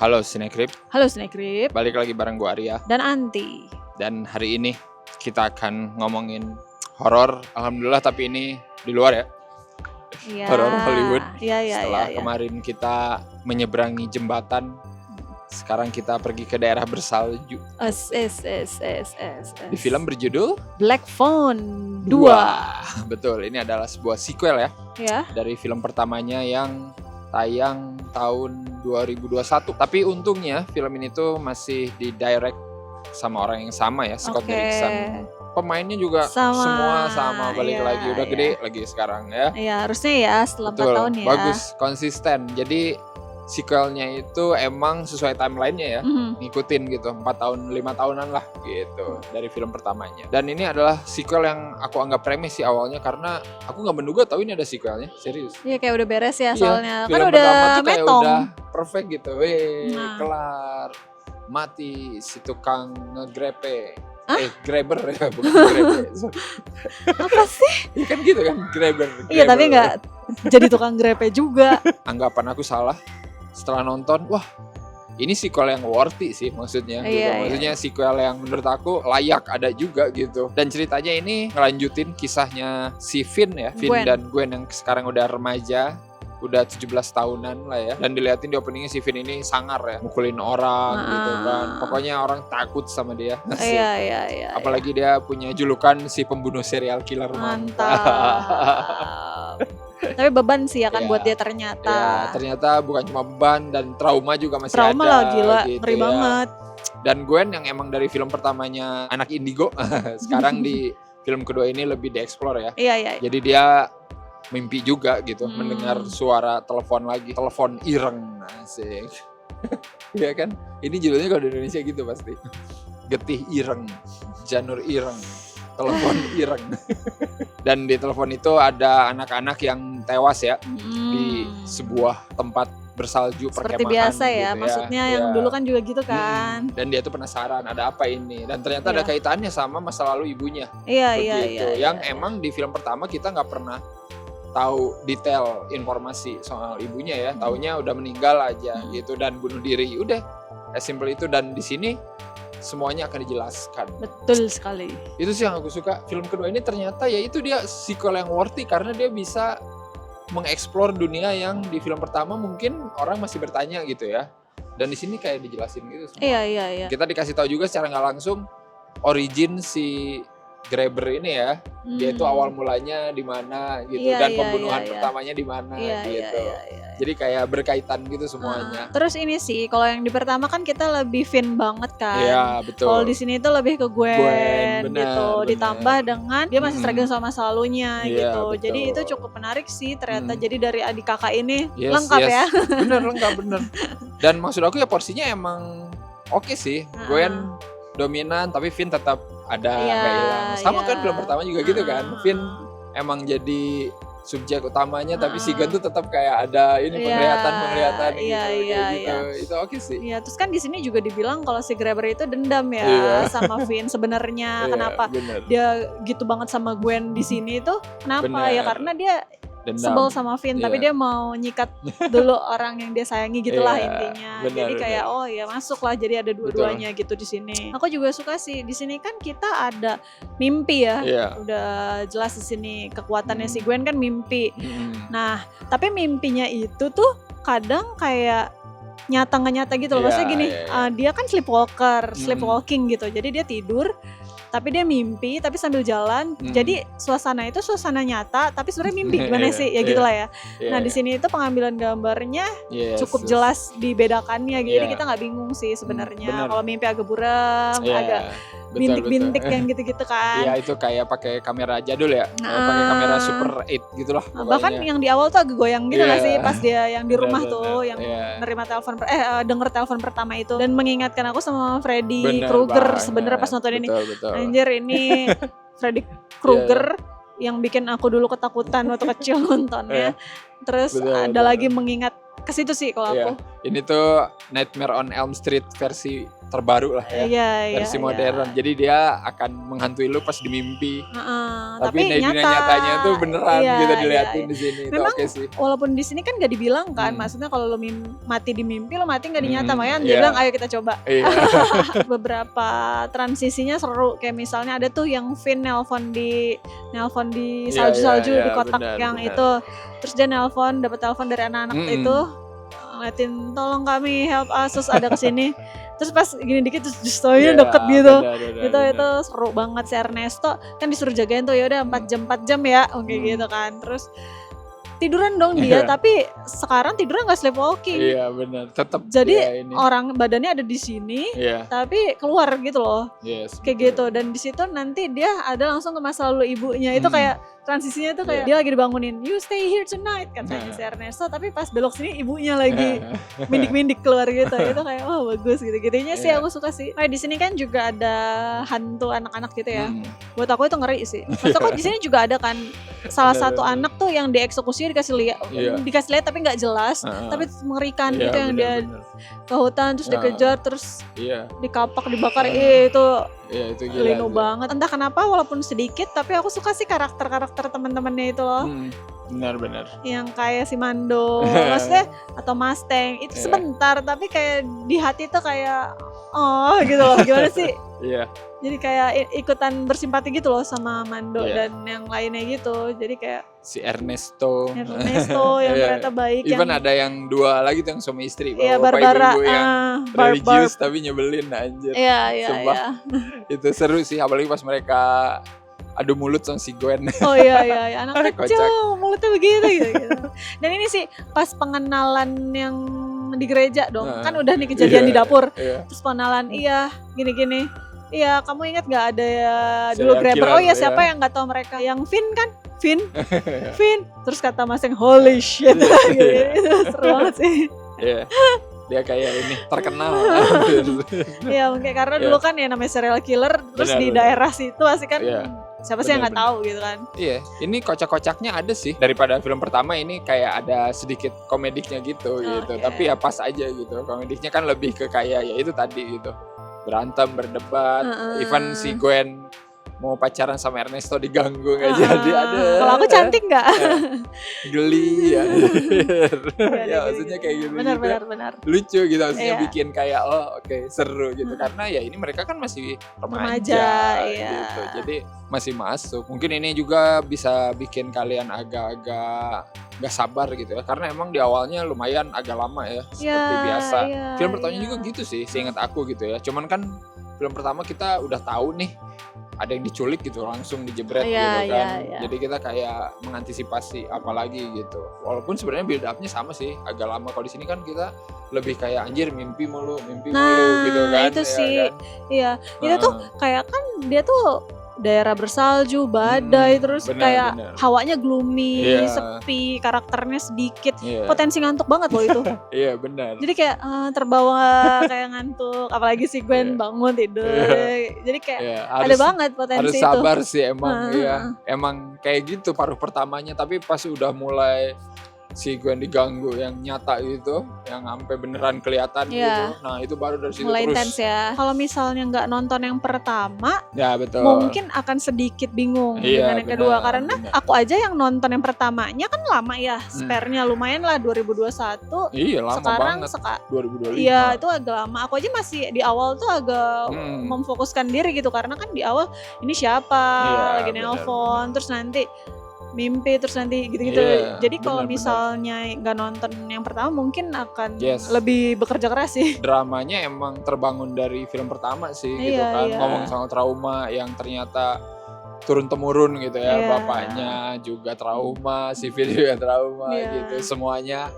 Halo Sinekrip, Halo Snakegrip balik lagi bareng gue Arya. dan Anti. Dan hari ini kita akan ngomongin horor. Alhamdulillah, tapi ini di luar ya, Iya. horor Hollywood. Iya. Setelah kemarin kita menyeberangi jembatan, sekarang kita pergi ke daerah bersalju. Di film berjudul Black Phone 2. Betul, ini adalah sebuah sequel ya Ya. dari film pertamanya yang tayang tahun 2021. Tapi untungnya film ini tuh masih di direct sama orang yang sama ya, Scott Derrickson. Pemainnya juga semua sama, balik iya, lagi, udah gede lagi sekarang ya. Iya, harusnya ya setelah 4 tahun ya. Bagus, konsisten. Jadi sequelnya itu emang sesuai timelinenya ya, ngikutin gitu, 4 tahun, 5 tahunan lah gitu dari film pertamanya. Dan ini adalah sequel yang aku anggap premis sih awalnya, karena aku nggak menduga tahu ini ada sequelnya, serius. Iya, kayak udah beres ya soalnya. Film Kan pertama udah tuh kayak metong. udah perfect gitu, Nah. kelar, mati si tukang ngegrepe. Hah? Grabber ya, bukan grepe. Sorry. Apa sih? Iya kan gitu kan, grabber. Iya, tapi nggak jadi tukang grepe juga. Anggapan aku salah setelah nonton, wah ini sequel yang worthy sih maksudnya. Gitu. Iya. Maksudnya sequel yang menurut aku layak ada juga gitu. Dan ceritanya ini ngelanjutin kisahnya si Finn ya, Finn Gwen. dan Gwen yang sekarang udah remaja, udah 17 tahunan lah ya. Dan dilihatin di openingnya si Finn ini sangar ya, mukulin orang gitu kan. Pokoknya orang takut sama dia. Iya. Apalagi dia punya julukan si pembunuh serial killer. Mantap. Tapi beban sih akan Iya. buat dia ternyata. Ya, ternyata bukan cuma beban dan trauma juga masih Trauma ada. lah, gila, gitu ngeri ya. banget. Dan Gwen yang emang dari film pertamanya anak indigo, sekarang di film kedua ini lebih dieksplor ya. Iya. Jadi dia mimpi juga gitu, Hmm. mendengar suara telepon lagi, telepon ireng, asik. Iya kan? Ini judulnya kalau di Indonesia gitu pasti. Getih ireng, janur ireng, telepon ireng. Dan di telepon itu ada anak-anak yang tewas ya di sebuah tempat bersalju seperti perkemahan biasa ya, gitu maksudnya ya. yang dulu kan juga gitu kan. Dan dia tuh penasaran ada apa ini, dan ternyata ada Iya. kaitannya sama masa lalu ibunya. Iya. Yang emang di film pertama kita nggak pernah tahu detail informasi soal ibunya ya, taunya udah meninggal aja gitu dan bunuh diri, udah as simple itu. Dan di sini semuanya akan dijelaskan. Betul sekali. Itu sih yang aku suka. Film kedua ini ternyata ya itu dia sequel yang worthy karena dia bisa mengeksplor dunia yang di film pertama mungkin orang masih bertanya gitu ya. Dan di sini kayak dijelasin gitu semua. Iya. Kita dikasih tahu juga secara nggak langsung origin si Grabber ini ya. Dia itu awal mulanya di mana gitu, Iya, dan iya, pembunuhan iya. pertamanya di mana gitu. Iya. Jadi kayak berkaitan gitu semuanya. Terus ini sih, kalau yang di pertama kan kita lebih Finn banget kan. Iya, betul. Kalau di sini itu lebih ke Gwen benar, gitu. benar. Ditambah dengan dia masih struggle sama masa lalunya Iya, gitu. betul. Jadi itu cukup menarik sih ternyata. Jadi dari adik kakak ini Yes, lengkap yes. ya. Lengkap bener. Dan maksud aku ya porsinya emang oke sih. Gwen dominan tapi Finn tetap ada, Iya, nggak hilang. Sama iya. kan film pertama juga gitu kan. Finn emang jadi subjek utamanya, tapi si Gwen tuh tetap kayak ada ini penglihatan Iya, gitu. iya, Kayak gitu. iya. Itu oke sih. Iya, terus kan di sini juga dibilang kalau si Grabber itu dendam ya Iya. sama Finn sebenarnya. Iya, Kenapa bener. dia gitu banget sama Gwen di sini tuh? Kenapa? Bener. Ya karena dia Dendam. sebel sama Finn, tapi Iya. dia mau nyikat dulu orang yang dia sayangi gitulah Iya, intinya. benar, Jadi kayak benar. oh ya masuk lah, jadi ada dua-duanya gitu di sini. Aku juga suka sih di sini kan kita ada mimpi ya. Iya. Udah jelas di sini kekuatannya si Gwen kan mimpi. Nah, tapi mimpinya itu tuh kadang kayak nyata nggak nyata gitu loh. Iya, Maksudnya gini, iya. dia kan sleepwalking gitu. Jadi dia tidur tapi dia mimpi tapi sambil jalan. Jadi suasana itu suasana nyata tapi sebenarnya mimpi gimana sih? Ya gitulah ya. Iya, Nah, di sini itu pengambilan gambarnya yes, cukup yes. jelas dibedakannya. Jadi Iya. kita nggak bingung sih sebenarnya. Benar. Kalau mimpi agak buram, Iya, agak betul, bintik-bintik betul. yang gitu-gitu kan. Iya, itu kayak pakai kamera jadul ya. Pakai kamera Super 8 gitulah. Nah, bahkan yang di awal tuh agak goyang gitu nggak Iya. sih pas dia yang di rumah Benar, tuh benar. yang Iya. nerima telepon denger telepon pertama itu, dan mengingatkan aku sama Freddy Bener Krueger banget. sebenarnya pas nonton ini. Betul. Anjir, ini Freddy Krueger yang bikin aku dulu ketakutan waktu kecil nontonnya. Terus Betul, ada betul. lagi mengingat ke situ sih kalau aku. Iya. Ini tuh Nightmare on Elm Street versi terbaru lah ya. Iya, Versi iya, modern. iya. Jadi dia akan menghantui lu pas di mimpi. Heeh, Tapi tapi dunia nyata. nyatanya tuh beneran Iya, gitu iya, diliatin iya. di sini. Itu Memang oke sih. walaupun di sini kan gak dibilang kan, Hmm. maksudnya kalau lo mati di mimpi, lo mati gak di nyata, Hmm, makanya dia iya. bilang ayo kita coba. Iya. Beberapa transisinya seru, kayak misalnya ada tuh yang Finn nelpon di Iya, salju-salju iya, di kotak benar, yang benar. itu, terus dia dapat telepon dari anak-anak Mm-mm. itu, ngeliatin tolong kami help us, terus ada kesini, terus pas gini dikit terus justru Iya, deket gitu. benar, Itu benar. seru banget si Ernesto kan disuruh jagain tuh, ya udah 4 jam ya kayak gitu kan, terus tiduran dong dia, tapi sekarang tidurnya nggak sleepwalking, Iya benar. Tetap jadi dia ini. orang badannya ada di sini Iya. tapi keluar gitu loh, Yes. kayak gitu. Dan di situ nanti dia ada langsung ke masa lalu ibunya, itu kayak transisinya tuh kayak dia lagi dibangunin, you stay here tonight katanya si Ernesto, tapi pas belok sini ibunya lagi mindik-mindik keluar gitu. Itu kayak wah bagus gitu-gitunya sih, Iya. aku suka sih. Di sini kan juga ada hantu anak-anak gitu ya. Hmm. Buat aku itu ngeri sih. Maksud aku di sini juga ada kan salah satu Bener. anak tuh yang dieksekusi dikasih lihat, Iya. tapi nggak jelas, tapi mengerikan Iya, gitu, yang dia benar. ke hutan terus dikejar terus Iya. dikapak dibakar, itu Iya itu gila. lino tuh. banget. Entah kenapa walaupun sedikit tapi aku suka sih karakter teman-temannya itu loh. Benar. Yang kayak si Mando maksudnya atau Mustang itu Iya. sebentar tapi kayak di hati tuh kayak oh gitu loh, gimana sih, Iya. jadi kayak ikutan bersimpati gitu loh sama Mando Iya. dan yang lainnya gitu, jadi kayak Si Ernesto. Ernesto yang Iya. ternyata baik, Even yang ada yang 2 lagi tuh yang suami istri. iya Bapak Barbara, ibu yang Barb, religius tapi nyebelin anjir. iya iya Sumpah. iya. Itu seru sih, apalagi pas mereka adu mulut sama si Gwen. Oh iya iya, anak Kocak. kecil mulutnya begitu gitu. Dan ini sih pas pengenalan yang di gereja dong, Nah, kan udah nih kejadian iya, di dapur, Iya. terus pengenalan, iya gini-gini. Iya, kamu ingat gak ada ya Serial dulu grabber? Oh killer, iya, siapa iya. yang gak tahu mereka? Yang Finn kan? Finn. Terus kata Mas yang holy shit. Gitu. Seru banget sih. Iya. Dia kayak ini terkenal. Iya, mungkin karena Iya. dulu kan ya namanya serial killer, terus Benar, di benar. daerah situ pasti kan Iya. siapa sih yang nggak Benar, tahu gitu kan. Iya, ini kocak-kocaknya ada sih. Daripada film pertama ini kayak ada sedikit komediknya gitu gitu. Oke. Tapi ya pas aja gitu. Komediknya kan lebih ke kayak ya itu tadi gitu. Berantem, berdebat. Even si Gwen mau pacaran sama Ernesto diganggu nggak jadi ada. Kalau aku cantik nggak? Geli ya. Ya Ada maksudnya kayak gitu. Benar. Lucu gitu, maksudnya Iya. bikin kayak oh oke, seru gitu. Karena ya ini mereka kan masih remaja, Remaja, iya. gitu. Jadi masih masuk. Mungkin ini juga bisa bikin kalian agak-agak gak sabar gitu ya. Karena emang di awalnya lumayan agak lama ya, seperti biasa. Film pertamanya juga gitu sih, seingat aku gitu ya. Cuman kan film pertama kita udah tahu nih ada yang diculik gitu, langsung dijebret Iya, gitu kan. iya. Jadi kita kayak mengantisipasi apalagi gitu. Walaupun sebenarnya build up-nya sama sih, agak lama. Kalau di sini kan kita lebih kayak anjir mimpi mulu gitu kan. Itu ya sih, kan? iya. Itu tuh kayak kan dia tuh daerah bersalju, badai, terus benar. kayak hawanya gloomy, Iya. sepi, karakternya sedikit, Iya. potensi ngantuk banget loh itu. Iya benar. Jadi kayak terbawa kayak ngantuk, apalagi si Gwen Iya. bangun tidur. Iya. Jadi kayak Iya, ada banget potensi harus itu. sabar sih emang Heeh. ya. Emang kayak gitu paruh pertamanya, tapi pas udah mulai si Gwen diganggu yang nyata gitu, yang sampai beneran kelihatan Iya. gitu. Nah, itu baru dari situ Mulai terus. intens ya. Kalau misalnya nggak nonton yang pertama, Ya, betul. mungkin akan sedikit bingung Iya, dengan yang kedua, benar, karena benar. aku aja yang nonton yang pertamanya kan lama ya, spare-nya lumayan lah 2021. Iya, lama Sekarang banget. 2025. iya itu agak lama. Aku aja masih di awal tuh agak Hmm. memfokuskan diri gitu, karena kan di awal ini siapa Iya, lagi benar, nelpon, terus nanti mimpi, terus nanti gitu-gitu. Iya, Jadi kalau benar, misalnya nggak nonton yang pertama mungkin akan Yes. lebih bekerja keras sih. Dramanya emang terbangun dari film pertama sih gitu Iya, kan. iya. Ngomong soal trauma yang ternyata turun temurun gitu ya. Iya. Bapaknya juga trauma, si Phil juga trauma Iya. gitu. Semuanya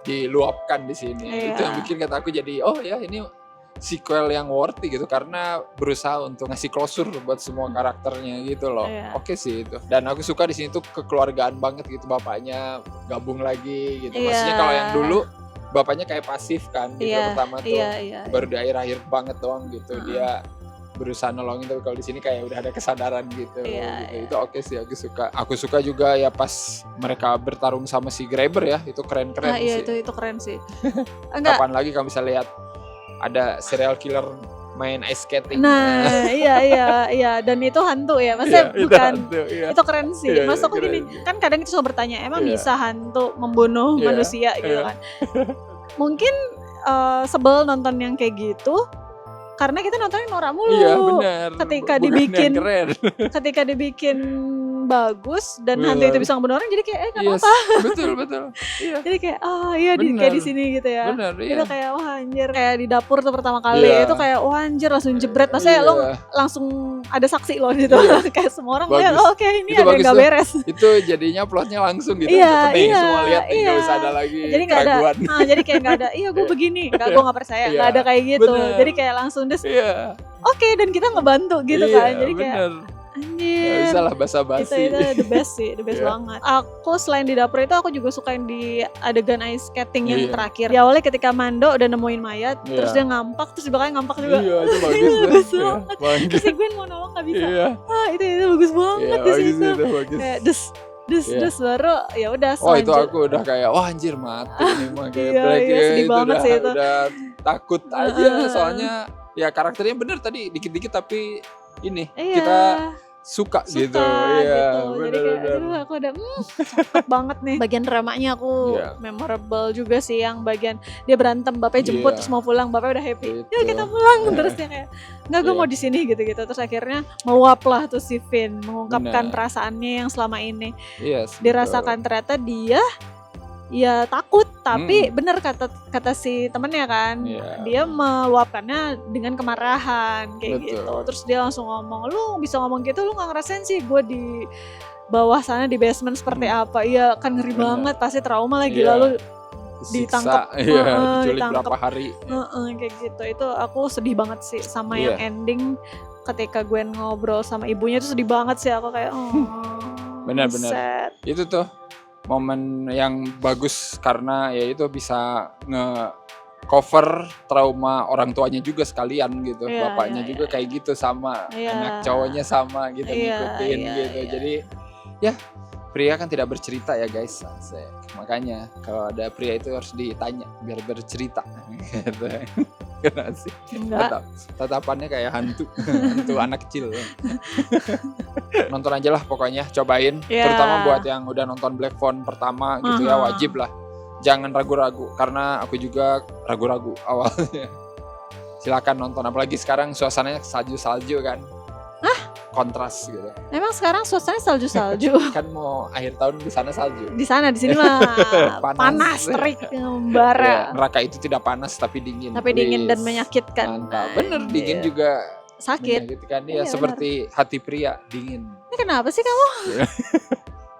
diluapkan di sini. Iya. Itu yang bikin kata aku jadi oh ya ini sequel yang worthy gitu, karena berusaha untuk ngasih closure buat semua karakternya gitu loh. Iya. Oke sih itu. Dan aku suka di sini tuh kekeluargaan banget gitu, bapaknya gabung lagi gitu. Iya. Maksudnya kalau yang dulu bapaknya kayak pasif kan di film pertama tuh. Iya. Baru di akhir-akhir banget doang gitu dia berusaha nolongin, tapi kalau di sini kayak udah ada kesadaran gitu. Iya, Gitu. Itu oke sih, aku suka. Aku suka juga ya pas mereka bertarung sama si Grabber ya, itu keren-keren Iya sih. itu keren sih. Enggak, Kapan lagi kamu bisa lihat ada serial killer main ice skating. Nah, iya, dan itu hantu ya, maksudnya Iya, bukan iya. itu keren sih. Iya, Maksud aku keren. gini, kan kadang kita suka bertanya, emang Iya. bisa hantu membunuh Iya, manusia gitu iya. kan? Mungkin sebel nonton yang kayak gitu, karena kita nontonnya norak mulu. Iya benar. Ketika Bukan dibikin- yang keren. Ketika dibikin bagus dan Bener. hantu itu bisa ngebunuh orang, jadi kayak nggak Yes, apa-apa. betul. Iya. Jadi kayak iya kayak di Bener. sini gitu ya. Benar, iya. Itu kayak wah anjir, kayak di dapur tuh pertama kali Iya. itu kayak wah anjir langsung jebret. Maksudnya lo Iya. langsung ada saksi lo gitu. Iya. Kayak semua orang Bagus. lihat oke ini Itu ada yang bagus gak tuh. beres. Itu jadinya plotnya langsung gitu. Iya, Cepet nih, iya, semua lihat nih, iya. gak usah ada lagi Jadi nggak ada, keraguan. jadi kayak nggak ada. Iya gue begini, nggak gue nggak percaya, Iya. nggak ada kayak gitu. Bener. Jadi kayak langsung des Iya. oke dan kita ngebantu gitu Iya, kan. Jadi kayak bener. Gak anjir. bisa lah Itu basa-basi. the best sih, the best Iya. banget. Aku selain di dapur itu aku juga suka yang di adegan ice skating yang Iya. terakhir. Di awalnya ketika Mando udah nemuin mayat, Iya. terus dia ngampak, terus di belakangnya ngampak juga. Iya, itu bagus. Iya, tuh. bagus Iya, banget. bagus. Terus si Gwen mau nolong gak bisa. Iya, Itu bagus banget iya, di bagus situ. itu, bagus. Kayak Iya. des baru ya udah Oh itu selanjut. aku udah kayak wah anjir mati nih mah kayak Iya, Black iya, ya, sedih itu banget udah, sih itu. udah takut aja Heeh. soalnya ya karakternya bener tadi dikit-dikit tapi ini Iya. kita suka gitu. Iya Iya, jadi kayak bener-bener. aduh aku udah cakep banget nih. Bagian dramanya aku Iya. memorable juga sih, yang bagian dia berantem bapaknya jemput Iya. terus mau pulang, bapaknya udah happy. Gitu. Yuk kita pulang, terus dia kayak enggak gue Iya. mau di sini gitu-gitu. Terus akhirnya meluap lah tuh si Finn mengungkapkan Bener. perasaannya yang selama ini Yes, dirasakan. Ternyata dia ya takut, tapi bener kata si temennya kan, Iya. dia meluapkannya dengan kemarahan kayak Betul. gitu. Terus dia langsung ngomong, lu bisa ngomong gitu, lu nggak ngerasain sih gue di bawah sana di basement seperti apa? Iya kan ngeri Bener. banget, pasti trauma lagi Iya. lalu Disiksa, ditangkap. iya, Heeh, diculik ditangkap. berapa hari. kayak gitu. Itu aku sedih banget sih sama Iya. yang ending ketika Gwen ngobrol sama ibunya itu sedih banget sih, aku kayak Benar-benar. sad. Itu tuh momen yang bagus karena ya itu bisa nge-cover trauma orang tuanya juga sekalian gitu. Iya, Bapaknya iya, juga kayak gitu sama, Iya. anak cowoknya sama gitu Iya, ngikutin iya, gitu. iya. Jadi ya pria kan tidak bercerita ya guys. Asik. Makanya kalau ada pria itu harus ditanya biar bercerita gitu. Kenapa sih? Enggak. Tatapannya kayak hantu, hantu anak kecil. Nonton aja lah pokoknya, cobain. Iya. Terutama buat yang udah nonton Black Phone pertama gitu ya, Aha. wajib lah. Jangan ragu-ragu, karena aku juga ragu-ragu awalnya. Silakan nonton, apalagi sekarang suasananya salju-salju kan. Kontras gitu. Emang sekarang suasananya salju-salju. Kan mau akhir tahun di sana salju. Di sana, di sini mah Panas. panas, terik, Ya, membara. neraka itu tidak panas tapi dingin. Tapi dingin dan Wis. menyakitkan. Mantap. Bener, Anjir. dingin juga Sakit. menyakitkan. Iya, Ya seperti hati pria dingin. Ini kenapa sih kamu?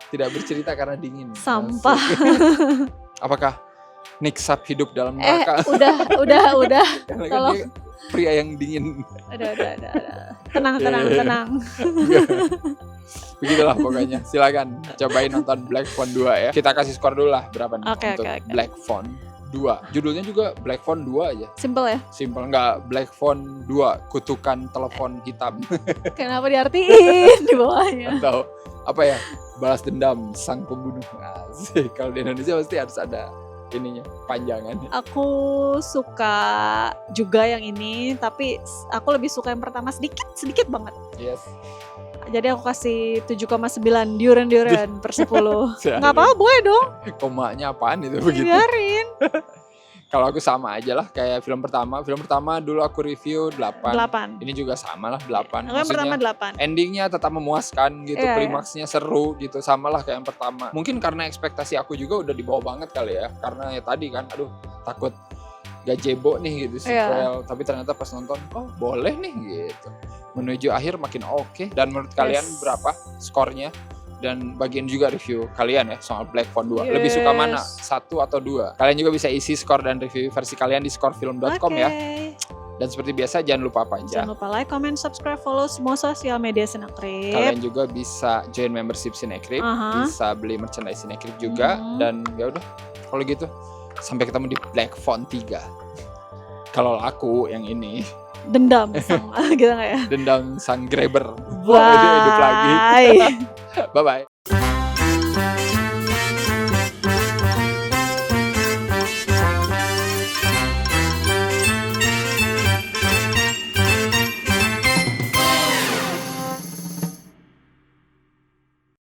Tidak bercerita karena dingin. Sampah. Asik. Apakah Nick Sap hidup dalam neraka? Udah. Karena kan tolong. dia pria yang dingin. Udah. Tenang. Iya. Begitulah pokoknya. Silakan cobain nonton Black Phone 2 ya. Kita kasih skor dulu lah berapa nih Oke, untuk oke. Black Phone 2. Judulnya juga Black Phone 2 aja. Simple ya. Simple, nggak Black Phone 2 kutukan telepon hitam. Kenapa diartiin di bawahnya? Atau apa ya, balas dendam sang pembunuh. Asik. Kalau di Indonesia pasti harus ada ininya, panjangannya. Aku suka juga yang ini, tapi aku lebih suka yang pertama sedikit banget. Yes. Jadi aku kasih 7,9 duren per 10. Sehari. Nggak apa-apa, boleh dong. Komanya apaan itu begitu? Biarin. Kalau aku sama aja lah kayak film pertama. Film pertama dulu aku review 8. 8. Ini juga sama lah 8. Aku yang pertama 8. Endingnya tetap memuaskan gitu, Iya, klimaksnya seru gitu, sama lah kayak yang pertama. Mungkin karena ekspektasi aku juga udah di bawah banget kali ya, karena ya tadi kan, aduh takut gazebo nih gitu sequel. Tapi ternyata pas nonton, oh boleh nih gitu. Menuju akhir makin oke. Dan menurut kalian berapa skornya? Dan bagian juga review kalian ya soal Black Phone 2. Lebih suka mana? 1 atau 2? Kalian juga bisa isi skor dan review versi kalian di skorfilm.com ya. Dan seperti biasa jangan lupa apa aja. Jangan lupa like, comment, subscribe, follow semua sosial media Sinekrip. Kalian juga bisa join membership Sinekrip, Aha. bisa beli merchandise Sinekrip juga. Dan ya udah, kalau gitu sampai ketemu di Black Phone 3. Kalau aku yang ini Dendam sang gitu nggak ya? Dendam sang grabber. Wah, dia hidup lagi. Bye. Bye bye.